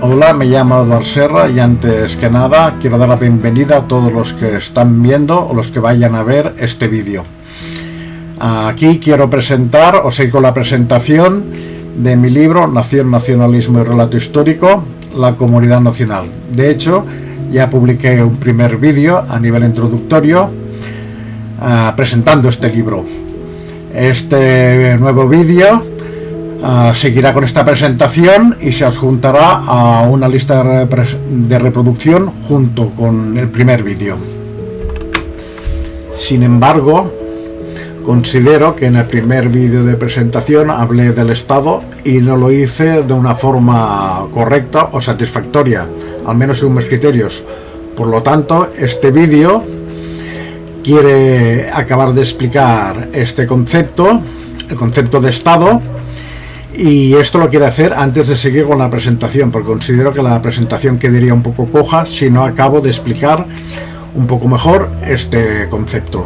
Hola, me llamo Eduard Serra y antes que nada quiero dar la bienvenida a todos los que están viendo o los que vayan a ver este vídeo. Aquí quiero presentar, o seguir con la presentación de mi libro Nación, Nacionalismo y Relato Histórico, la Comunidad Nacional. De hecho, ya publiqué un primer vídeo a nivel introductorio presentando este libro. Este nuevo vídeo seguirá con esta presentación y se adjuntará a una lista de reproducción junto con el primer vídeo. Sin embargo, considero que en el primer vídeo de presentación hablé del Estado y no lo hice de una forma correcta o satisfactoria, al menos según mis criterios. Por lo tanto, este vídeo quiere acabar de explicar este concepto, el concepto de Estado, y esto lo quiero hacer antes de seguir con la presentación, porque considero que la presentación quedaría un poco coja si no acabo de explicar un poco mejor este concepto.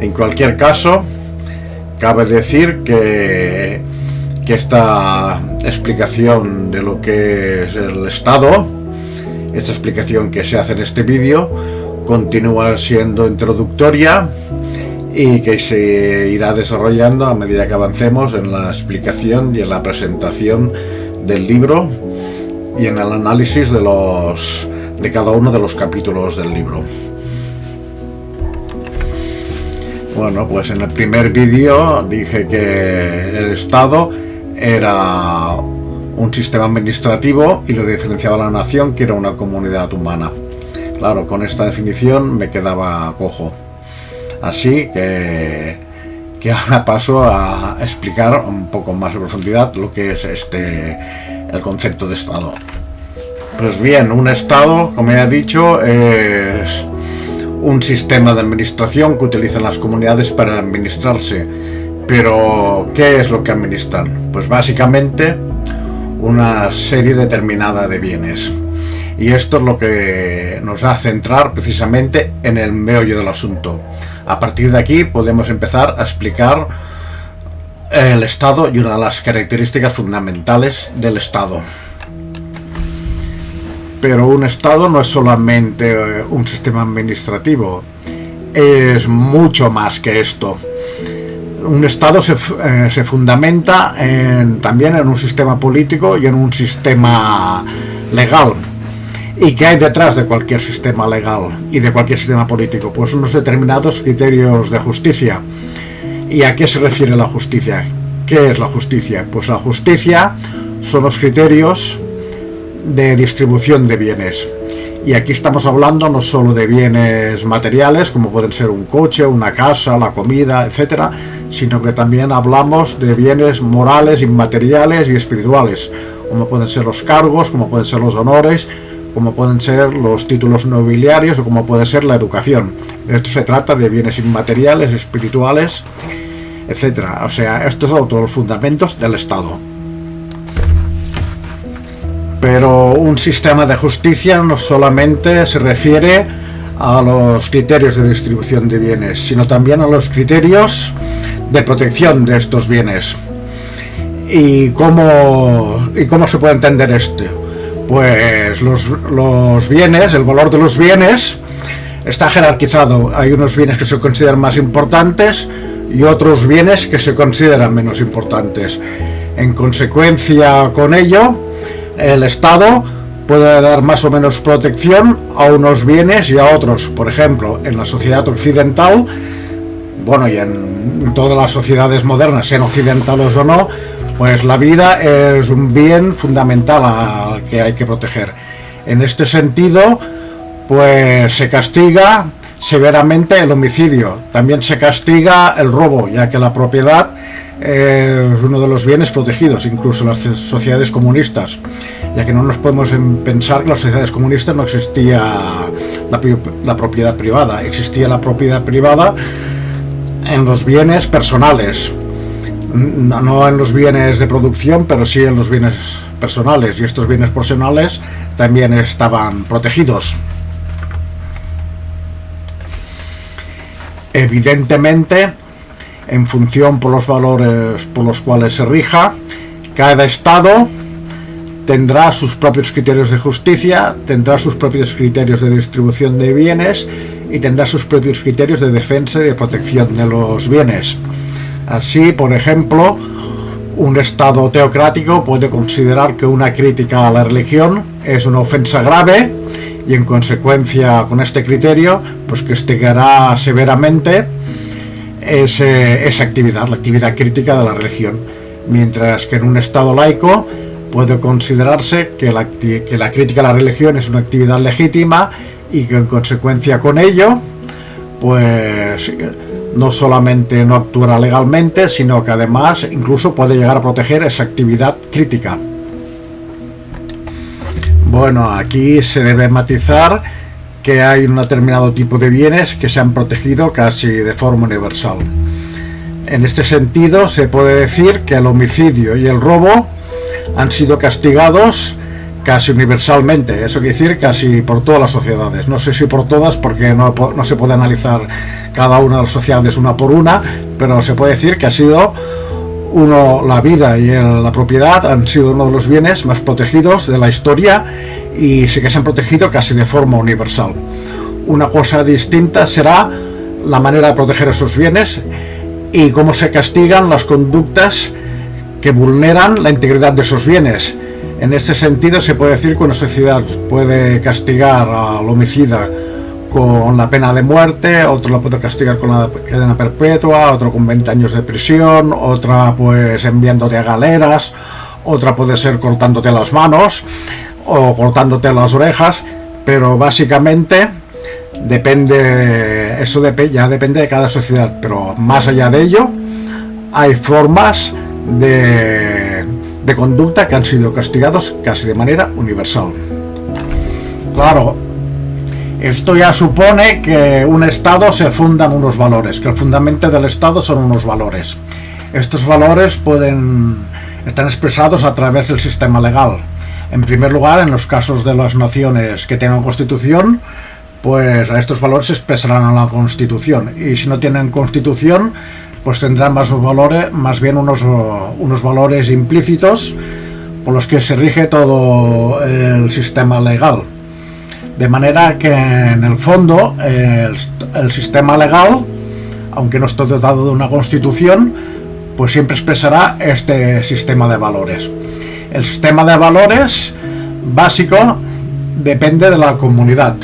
En cualquier caso, cabe decir que esta explicación de lo que es el Estado, esta explicación que se hace en este vídeo, continúa siendo introductoria y que se irá desarrollando a medida que avancemos en la explicación y en la presentación del libro y en el análisis de cada uno de los capítulos del libro. Bueno, pues en el primer vídeo dije que el Estado era un sistema administrativo y lo diferenciaba la nación, que era una comunidad humana. Claro, con esta definición me quedaba cojo. Así que ahora paso a explicar un poco más en profundidad lo que es el concepto de Estado. Pues bien, un Estado, como ya he dicho, es un sistema de administración que utilizan las comunidades para administrarse. Pero, ¿qué es lo que administran? Pues básicamente una serie determinada de bienes. Y esto es lo que nos hace centrar precisamente en el meollo del asunto. A partir de aquí podemos empezar a explicar el Estado y una de las características fundamentales del Estado. Pero un Estado no es solamente un sistema administrativo, es mucho más que esto. Un Estado se fundamenta también en un sistema político y en un sistema legal. ¿Y qué hay detrás de cualquier sistema legal y de cualquier sistema político? Pues unos determinados criterios de justicia. ¿Y a qué se refiere la justicia? ¿Qué es la justicia? Pues la justicia son los criterios de distribución de bienes. Y aquí estamos hablando no solo de bienes materiales, como pueden ser un coche, una casa, la comida, etcétera, sino que también hablamos de bienes morales, inmateriales y espirituales, como pueden ser los cargos, como pueden ser los honores, como pueden ser los títulos nobiliarios o como puede ser la educación. Esto se trata de bienes inmateriales, espirituales, etcétera. O sea, estos son todos los fundamentos del Estado. Pero un sistema de justicia no solamente se refiere a los criterios de distribución de bienes, sino también a los criterios de protección de estos bienes. ¿Y cómo se puede entender esto? Pues los bienes, el valor de los bienes está jerarquizado. Hay unos bienes que se consideran más importantes y otros bienes que se consideran menos importantes. En consecuencia con ello, el Estado puede dar más o menos protección a unos bienes y a otros. Por ejemplo, en la sociedad occidental, bueno, y en todas las sociedades modernas, sean occidentales o no, pues la vida es un bien fundamental al que hay que proteger. En este sentido, pues se castiga severamente el homicidio. También se castiga el robo, ya que la propiedad es uno de los bienes protegidos, incluso en las sociedades comunistas, ya que no nos podemos pensar que en las sociedades comunistas no existía la propiedad privada. Existía la propiedad privada en los bienes personales, no en los bienes de producción, pero sí en los bienes personales, y estos bienes personales también estaban protegidos. Evidentemente, en función por los valores por los cuales se rija, cada Estado tendrá sus propios criterios de justicia, tendrá sus propios criterios de distribución de bienes y tendrá sus propios criterios de defensa y de protección de los bienes. Así, por ejemplo, un Estado teocrático puede considerar que una crítica a la religión es una ofensa grave y, en consecuencia, con este criterio, pues castigará severamente esa actividad, la actividad crítica de la religión. Mientras que en un Estado laico puede considerarse que la crítica a la religión es una actividad legítima y que, en consecuencia con ello, pues no solamente no actuará legalmente, sino que además incluso puede llegar a proteger esa actividad crítica. Bueno, aquí se debe matizar que hay un determinado tipo de bienes que se han protegido casi de forma universal. En este sentido, se puede decir que el homicidio y el robo han sido castigados casi universalmente. Eso quiere decir casi por todas las sociedades. No sé si por todas, porque no se puede analizar cada una de las sociedades una por una, pero se puede decir que ha sido la vida y la propiedad han sido uno de los bienes más protegidos de la historia, y sí que se han protegido casi de forma universal. Una cosa distinta será la manera de proteger esos bienes y cómo se castigan las conductas que vulneran la integridad de esos bienes. En este sentido, se puede decir que una sociedad puede castigar al homicida con la pena de muerte, otro la puede castigar con la cadena perpetua, otro con 20 años de prisión, otra pues enviándote a galeras, otra puede ser cortándote las manos o cortándote las orejas, pero básicamente ya depende de cada sociedad. Pero más allá de ello, hay formas de conducta que han sido castigados casi de manera universal. Claro, esto ya supone que un Estado se funda en unos valores, que el fundamento del Estado son unos valores. Estos valores están expresados a través del sistema legal. En primer lugar, en los casos de las naciones que tengan constitución, pues a estos valores se expresarán en la Constitución, y si no tienen Constitución, pues tendrán más bien unos valores implícitos por los que se rige todo el sistema legal. De manera que, en el fondo, el sistema legal, aunque no esté dotado de una Constitución, pues siempre expresará este sistema de valores. El sistema de valores básico depende de la comunidad.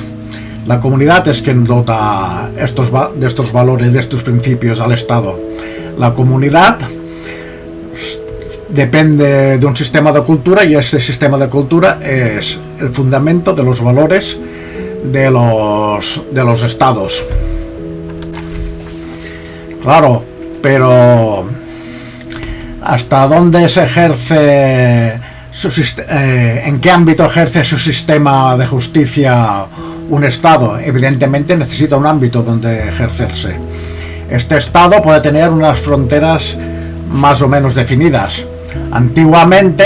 La comunidad es quien dota de estos valores, de estos principios al Estado. La comunidad depende de un sistema de cultura, y ese sistema de cultura es el fundamento de los valores de los estados. Claro, pero ¿hasta dónde se ejerce en qué ámbito ejerce su sistema de justicia un Estado? Evidentemente necesita un ámbito donde ejercerse. Este Estado puede tener unas fronteras más o menos definidas. Antiguamente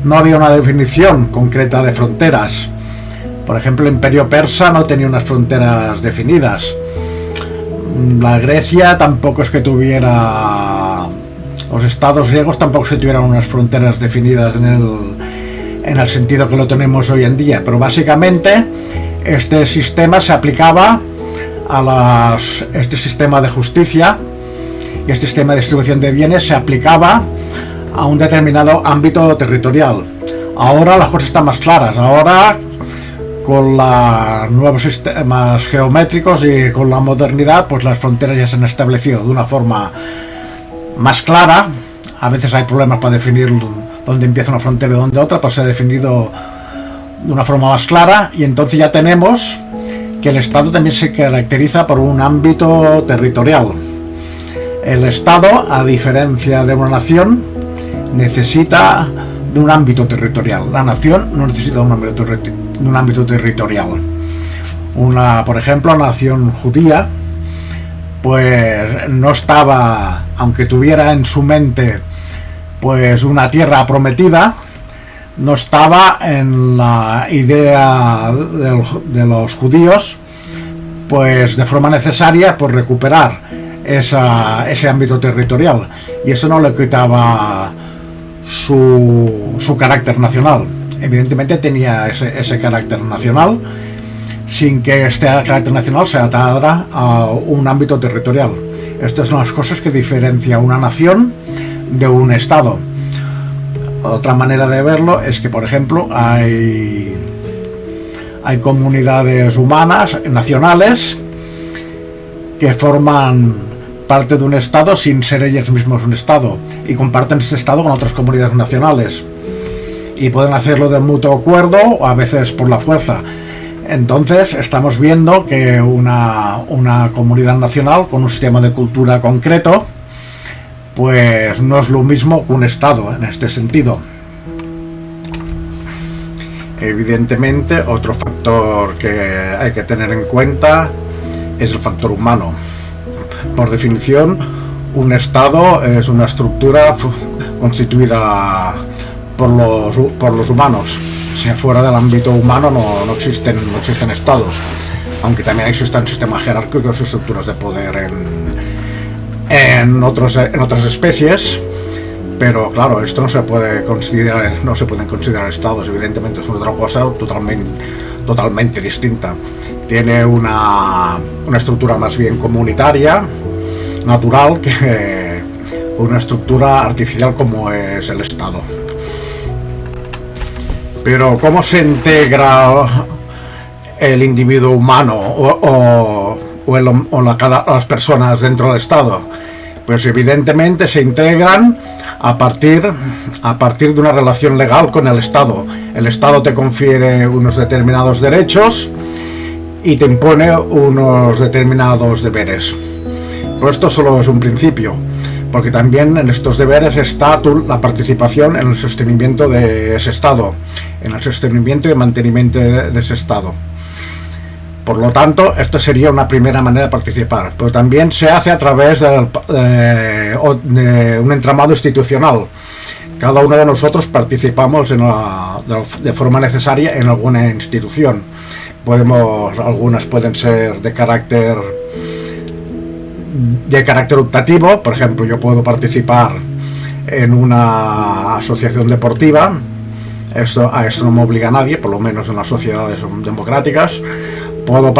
no había una definición concreta de fronteras. Por ejemplo, el Imperio Persa no tenía unas fronteras definidas. La Grecia tampoco es que tuviera... Los estados griegos tampoco se tuvieran unas fronteras definidas en el sentido que lo tenemos hoy en día. Pero básicamente este sistema se aplicaba este sistema de justicia, y este sistema de distribución de bienes se aplicaba a un determinado ámbito territorial. Ahora las cosas están más claras. Ahora, con los nuevos sistemas geométricos y con la modernidad, pues las fronteras ya se han establecido de una forma más clara. A veces hay problemas para definir dónde empieza una frontera y dónde otra, pues se ha definido de una forma más clara, y entonces ya tenemos que el Estado también se caracteriza por un ámbito territorial. El Estado, a diferencia de una nación, necesita de un ámbito territorial. La nación no necesita de un ámbito territorial. Por ejemplo, la nación judía, pues no estaba, aunque tuviera en su mente pues una tierra prometida, no estaba en la idea de los judíos, pues de forma necesaria, por recuperar ese ámbito territorial, y eso no le quitaba su carácter nacional. Evidentemente tenía ese carácter nacional, sin que este carácter nacional se atara a un ámbito territorial. Estas son las cosas que diferencian una nación de un estado. Otra manera de verlo es que, por ejemplo, hay comunidades humanas, nacionales, que forman parte de un estado sin ser ellos mismos un estado, y comparten ese estado con otras comunidades nacionales, y pueden hacerlo de mutuo acuerdo o a veces por la fuerza. Entonces estamos viendo que una comunidad nacional con un sistema de cultura concreto pues no es lo mismo que un estado en este sentido. Evidentemente, otro factor que hay que tener en cuenta es el factor humano. Por definición, un estado es una estructura constituida por los humanos. Si fuera del ámbito humano no existen estados, aunque también existen sistemas jerárquicos y estructuras de poder en otras especies, pero claro, esto no se pueden considerar estados. Evidentemente es otra cosa totalmente distinta. Tiene una estructura más bien comunitaria, natural, que una estructura artificial como es el estado. Pero ¿cómo se integra el individuo humano o las personas dentro del Estado? Pues evidentemente se integran a partir de una relación legal con el Estado. El Estado te confiere unos determinados derechos y te impone unos determinados deberes. Pero esto solo es un principio, porque también en estos deberes está la participación en el sostenimiento de ese Estado, en el sostenimiento y mantenimiento de ese Estado. Por lo tanto, esto sería una primera manera de participar, pero también se hace a través de un entramado institucional. Cada uno de nosotros participamos de forma necesaria en alguna institución. Algunas pueden ser de carácter optativo. Por ejemplo, yo puedo participar en una asociación deportiva. A eso no me obliga a nadie, por lo menos en las sociedades democráticas. Puedo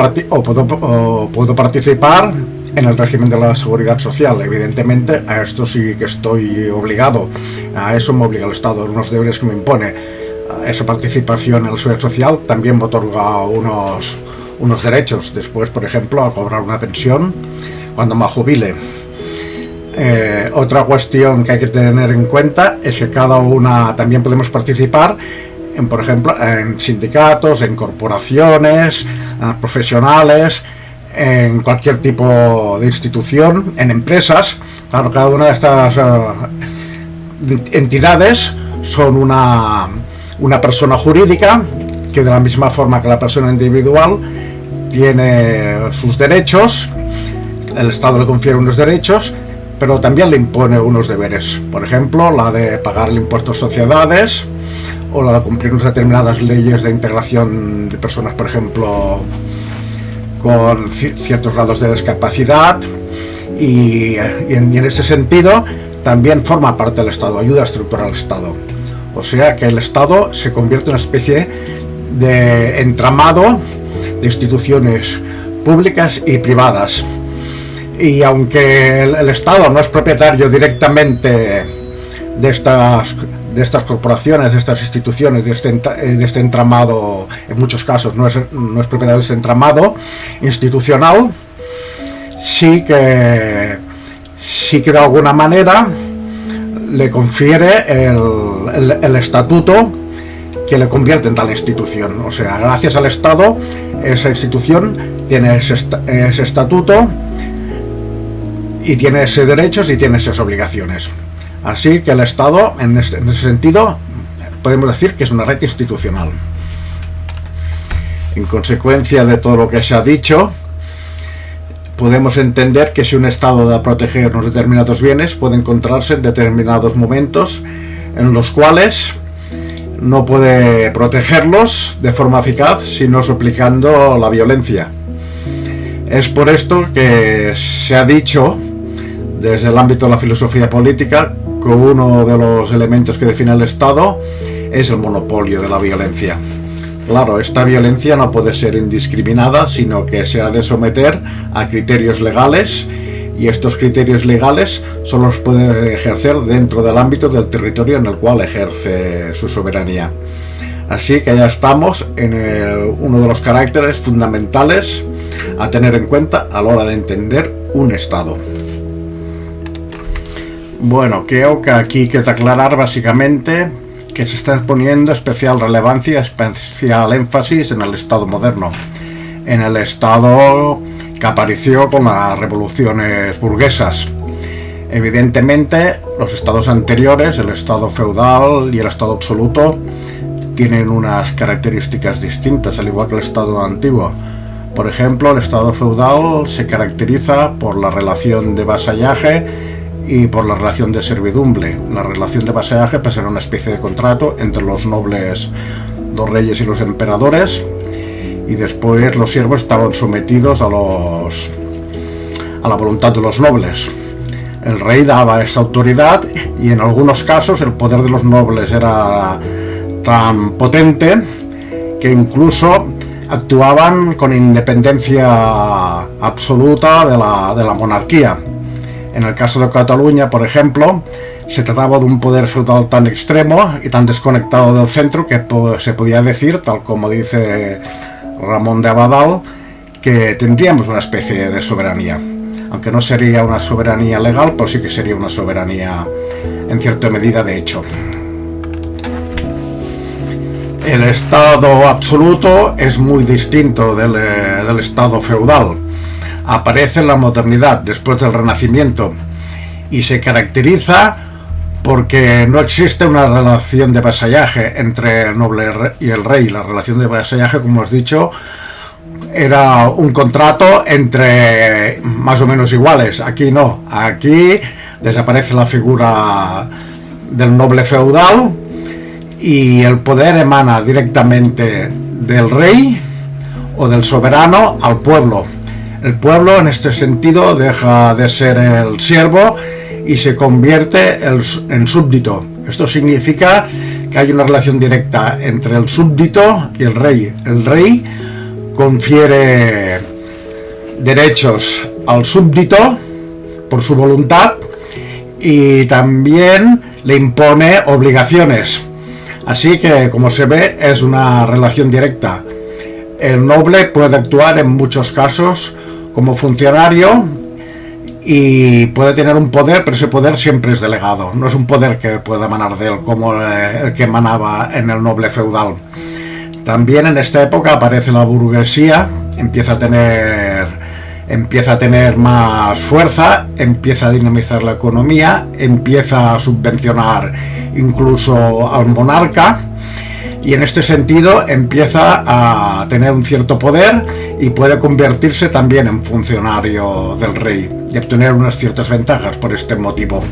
participar en el régimen de la seguridad social. Evidentemente, a esto sí que estoy obligado. A eso me obliga el Estado, unos deberes que me impone. Esa participación en la seguridad social también me otorga unos derechos. Después, por ejemplo, a cobrar una pensión cuando me jubile. Otra cuestión que hay que tener en cuenta es que también podemos participar por ejemplo, en sindicatos, en corporaciones, profesionales, en cualquier tipo de institución, en empresas. Claro, cada una de estas entidades son una persona jurídica que, de la misma forma que la persona individual, tiene sus derechos. El Estado le confiere unos derechos, pero también le impone unos deberes. Por ejemplo, la de pagar el impuesto a sociedades, o la de cumplir unas determinadas leyes de integración de personas, por ejemplo, con ciertos grados de discapacidad, y en ese sentido también forma parte del Estado, ayuda a estructurar el Estado. O sea que el Estado se convierte en una especie de entramado de instituciones públicas y privadas. Y aunque el Estado no es propietario directamente de estas corporaciones, de estas instituciones, de este entramado, en muchos casos no es propietario de este entramado institucional, sí que de alguna manera le confiere el estatuto que le convierte en tal institución. O sea, gracias al Estado, esa institución tiene ese estatuto y tiene esos derechos y tiene esas obligaciones. Así que el Estado, en ese sentido, podemos decir que es una red institucional. En consecuencia de todo lo que se ha dicho, podemos entender que si un Estado da a proteger unos determinados bienes, puede encontrarse en determinados momentos en los cuales no puede protegerlos de forma eficaz, sino suplicando la violencia. Es por esto que se ha dicho, desde el ámbito de la filosofía política, que uno de los elementos que define el Estado es el monopolio de la violencia. Claro, esta violencia no puede ser indiscriminada, sino que se ha de someter a criterios legales, y estos criterios legales solo los puede ejercer dentro del ámbito del territorio en el cual ejerce su soberanía. Así que ya estamos en uno de los caracteres fundamentales a tener en cuenta a la hora de entender un Estado. Bueno, creo que aquí queda aclarar básicamente que se está poniendo especial relevancia, especial énfasis en el Estado moderno, en el Estado que apareció con las revoluciones burguesas. Evidentemente, los estados anteriores, el Estado feudal y el Estado absoluto, tienen unas características distintas, al igual que el Estado antiguo. Por ejemplo, el Estado feudal se caracteriza por la relación de vasallaje y por la relación de servidumbre. La relación de vasallaje pues era una especie de contrato entre los nobles, los reyes y los emperadores, y después los siervos estaban sometidos a la voluntad de los nobles. El rey daba esa autoridad, y en algunos casos el poder de los nobles era tan potente que incluso actuaban con independencia absoluta de la monarquía. En el caso de Cataluña, por ejemplo, se trataba de un poder feudal tan extremo y tan desconectado del centro que se podía decir, tal como dice Ramón de Abadal, que tendríamos una especie de soberanía. Aunque no sería una soberanía legal, pues sí que sería una soberanía en cierta medida de hecho. El Estado absoluto es muy distinto del Estado feudal. Aparece en la modernidad, después del Renacimiento, y se caracteriza porque no existe una relación de vasallaje entre el noble y el rey. La relación de vasallaje, como os he dicho, era un contrato entre más o menos iguales. Aquí no, aquí desaparece la figura del noble feudal y el poder emana directamente del rey o del soberano al pueblo. El pueblo en este sentido deja de ser el siervo y se convierte en súbdito. Esto significa que hay una relación directa entre el súbdito y el rey. El rey confiere derechos al súbdito por su voluntad y también le impone obligaciones. Así que, como se ve, es una relación directa. El noble puede actuar en muchos casos como funcionario y puede tener un poder, pero ese poder siempre es delegado. No es un poder que pueda emanar de él como el que emanaba en el noble feudal. También en esta época aparece la burguesía, empieza a tener más fuerza, empieza a dinamizar la economía, empieza a subvencionar incluso al monarca, y en este sentido empieza a tener un cierto poder y puede convertirse también en funcionario del rey y obtener unas ciertas ventajas por este motivo.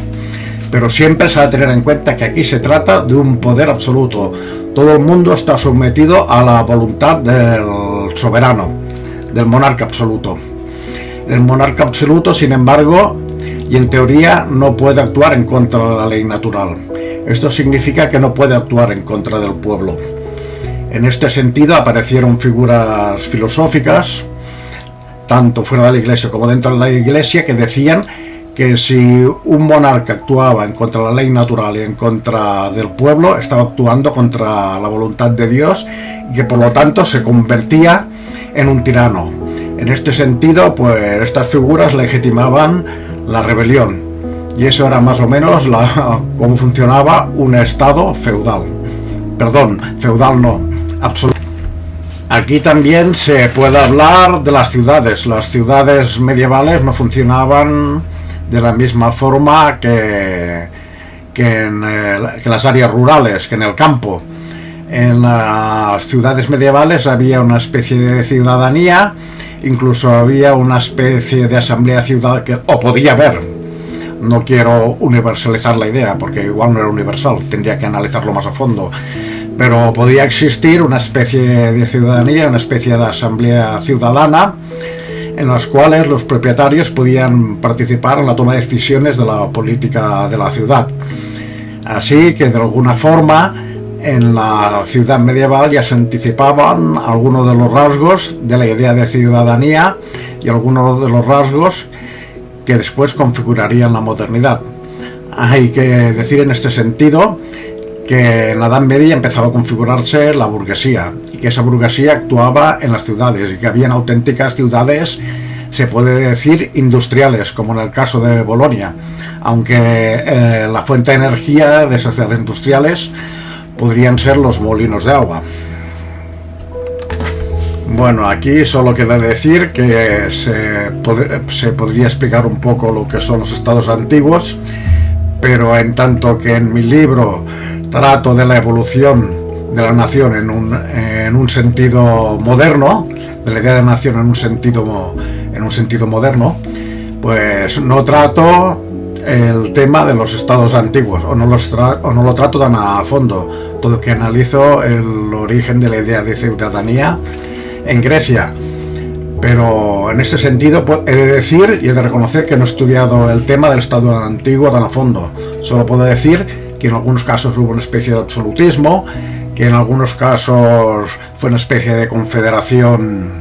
Pero siempre se ha de tener en cuenta que aquí se trata de un poder absoluto. Todo el mundo está sometido a la voluntad del soberano, del monarca absoluto. El monarca absoluto, sin embargo, y en teoría, no puede actuar en contra de la ley natural. Esto significa que no puede actuar en contra del pueblo. En este sentido aparecieron figuras filosóficas, tanto fuera de la Iglesia como dentro de la Iglesia, que decían que si un monarca actuaba en contra de la ley natural y en contra del pueblo, estaba actuando contra la voluntad de Dios y que por lo tanto se convertía en un tirano. En este sentido, pues estas figuras legitimaban la rebelión. Y eso era más o menos cómo funcionaba un Estado feudal. Perdón, feudal no, absoluto. Aquí también se puede hablar de las ciudades. Las ciudades medievales no funcionaban de la misma forma que las áreas rurales, que en el campo. En las ciudades medievales había una especie de ciudadanía, incluso había una especie de asamblea ciudadana, o podía haber. No quiero universalizar la idea, porque igual no era universal, tendría que analizarlo más a fondo. Pero podía existir una especie de ciudadanía, una especie de asamblea ciudadana, en las cuales los propietarios podían participar en la toma de decisiones de la política de la ciudad. Así que de alguna forma en la ciudad medieval ya se anticipaban algunos de los rasgos de la idea de ciudadanía y algunos de los rasgos que después configurarían la modernidad. Hay que decir en este sentido que en la Edad Media empezaba a configurarse la burguesía y que esa burguesía actuaba en las ciudades y que habían auténticas ciudades, se puede decir, industriales, como en el caso de Bolonia, aunque la fuente de energía de esas ciudades industriales podrían ser los molinos de agua. Bueno, aquí solo queda decir que se podría explicar un poco lo que son los estados antiguos, pero en tanto que en mi libro trato de la evolución de la nación en un sentido moderno, de la idea de nación en un sentido moderno, pues no trato el tema de los estados antiguos, o no lo trato tan a fondo, todo que analizo el origen de la idea de ciudadanía en Grecia. Pero en este sentido he de decir y he de reconocer que no he estudiado el tema del estado antiguo tan a fondo. Solo puedo decir que en algunos casos hubo una especie de absolutismo, que en algunos casos fue una especie de confederación,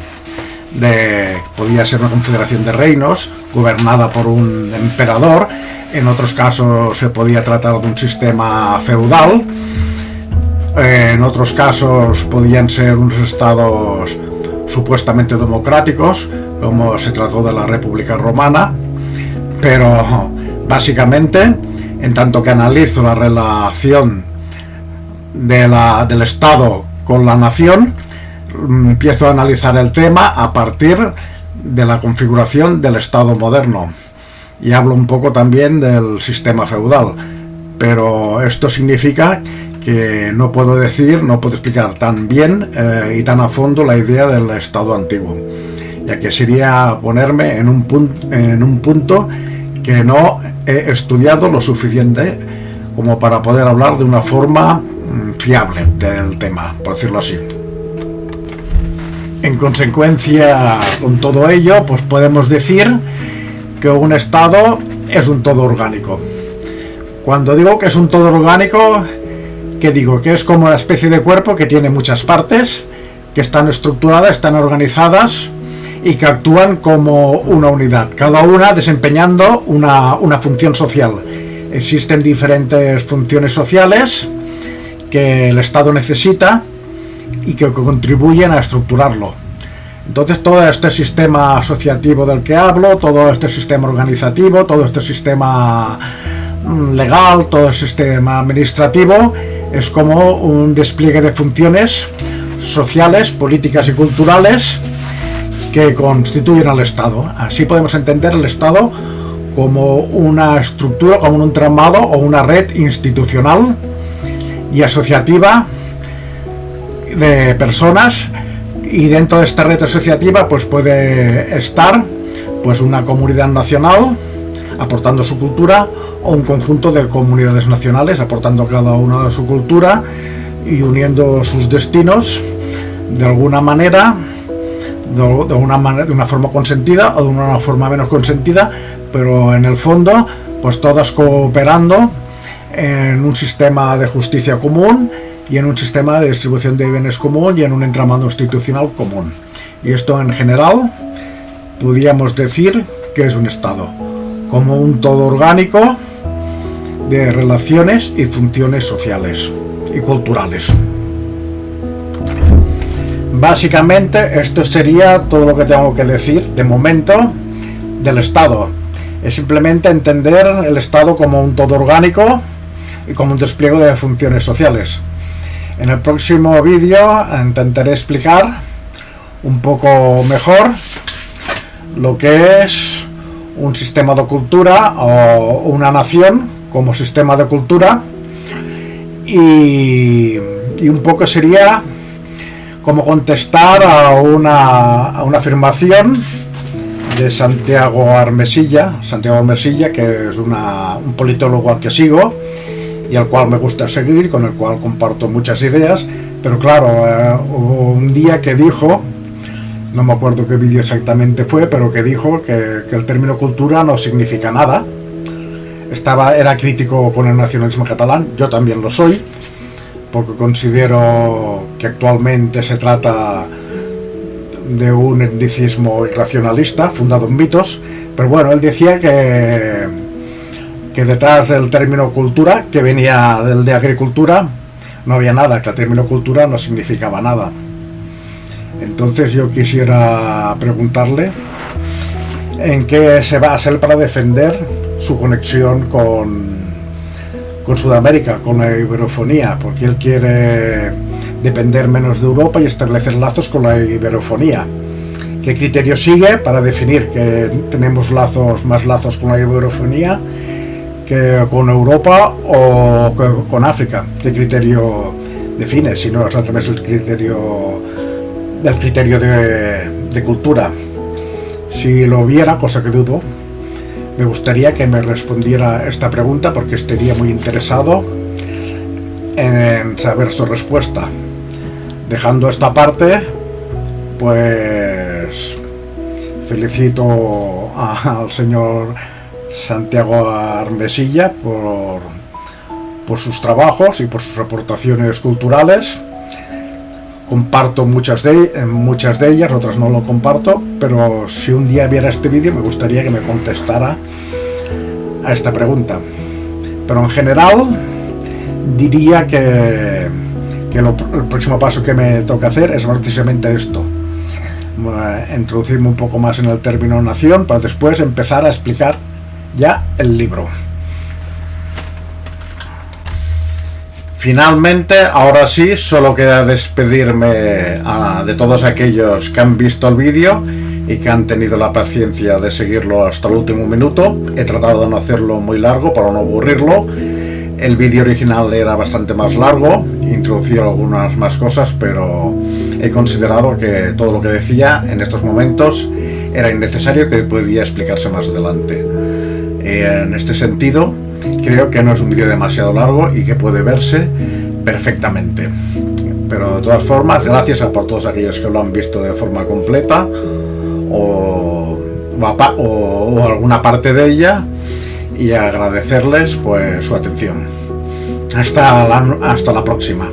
podía ser una confederación de reinos gobernada por un emperador. En otros casos se podía tratar de un sistema feudal. En otros casos podían ser unos estados supuestamente democráticos, como se trató de la República Romana. Pero básicamente, en tanto que analizo la relación del Estado con la nación, empiezo a analizar el tema a partir de la configuración del Estado moderno y hablo un poco también del sistema feudal, pero esto significa que no puedo explicar tan bien y tan a fondo la idea del Estado antiguo, ya que sería ponerme en un punto que no he estudiado lo suficiente como para poder hablar de una forma fiable del tema, por decirlo así. En consecuencia con todo ello, pues podemos decir que un Estado es un todo orgánico. Cuando digo que es un todo orgánico, ¿qué digo? Que es como una especie de cuerpo que tiene muchas partes, que están estructuradas, están organizadas y que actúan como una unidad, cada una desempeñando una función social. Existen diferentes funciones sociales que el Estado necesita y que contribuyen a estructurarlo. Entonces todo este sistema asociativo del que hablo, todo este sistema organizativo, todo este sistema legal, todo el sistema administrativo es como un despliegue de funciones sociales, políticas y culturales que constituyen al Estado. Así podemos entender el Estado como una estructura, como un entramado o una red institucional y asociativa de personas, y dentro de esta red asociativa pues puede estar pues una comunidad nacional aportando su cultura, o un conjunto de comunidades nacionales aportando cada una de su cultura y uniendo sus destinos de alguna manera, de una forma consentida o de una forma menos consentida, pero en el fondo pues todas cooperando en un sistema de justicia común y en un sistema de distribución de bienes común y en un entramado institucional común. Y esto en general podríamos decir que es un Estado, como un todo orgánico de relaciones y funciones sociales y culturales. Básicamente esto sería todo lo que tengo que decir de momento del Estado. Es simplemente entender el Estado como un todo orgánico y como un despliegue de funciones sociales. En el próximo vídeo intentaré explicar un poco mejor lo que es un sistema de cultura o una nación como sistema de cultura, y un poco sería como contestar a una afirmación de Santiago Armesilla, que es un politólogo al que sigo y al cual me gusta seguir, con el cual comparto muchas ideas, pero claro, hubo un día que dijo no me acuerdo qué vídeo exactamente fue, pero que dijo que el término cultura no significa nada. Era crítico con el nacionalismo catalán, yo también lo soy, porque considero que actualmente se trata de un etnicismo irracionalista fundado en mitos, pero bueno, él decía que detrás del término cultura, que venía del de agricultura, no había nada, que el término cultura no significaba nada. Entonces yo quisiera preguntarle en qué se basa él para defender su conexión con Sudamérica, con la iberofonía, porque él quiere depender menos de Europa y establecer lazos con la iberofonía. ¿Qué criterio sigue para definir que tenemos más lazos con la iberofonía que con Europa o con África? ¿Qué criterio define? Si no es a través del criterio de cultura. Si lo viera, cosa que dudo, me gustaría que me respondiera esta pregunta, porque estaría muy interesado en saber su respuesta. Dejando esta parte, pues felicito al señor Santiago Armesilla por sus trabajos y por sus aportaciones culturales. Comparto muchas de ellas, otras no lo comparto, pero si un día viera este vídeo me gustaría que me contestara a esta pregunta. Pero en general diría que el próximo paso que me toca hacer es precisamente esto: introducirme un poco más en el término nación, para después empezar a explicar ya el libro. Finalmente, ahora sí, solo queda despedirme de todos aquellos que han visto el vídeo y que han tenido la paciencia de seguirlo hasta el último minuto. He tratado de no hacerlo muy largo para no aburrirlo. El vídeo original era bastante más largo, introducía algunas más cosas, pero he considerado que todo lo que decía en estos momentos era innecesario, que podía explicarse más adelante. En este sentido, creo que no es un vídeo demasiado largo y que puede verse perfectamente. Pero de todas formas, gracias a por todos aquellos que lo han visto de forma completa o alguna parte de ella, y agradecerles pues su atención. Hasta la próxima.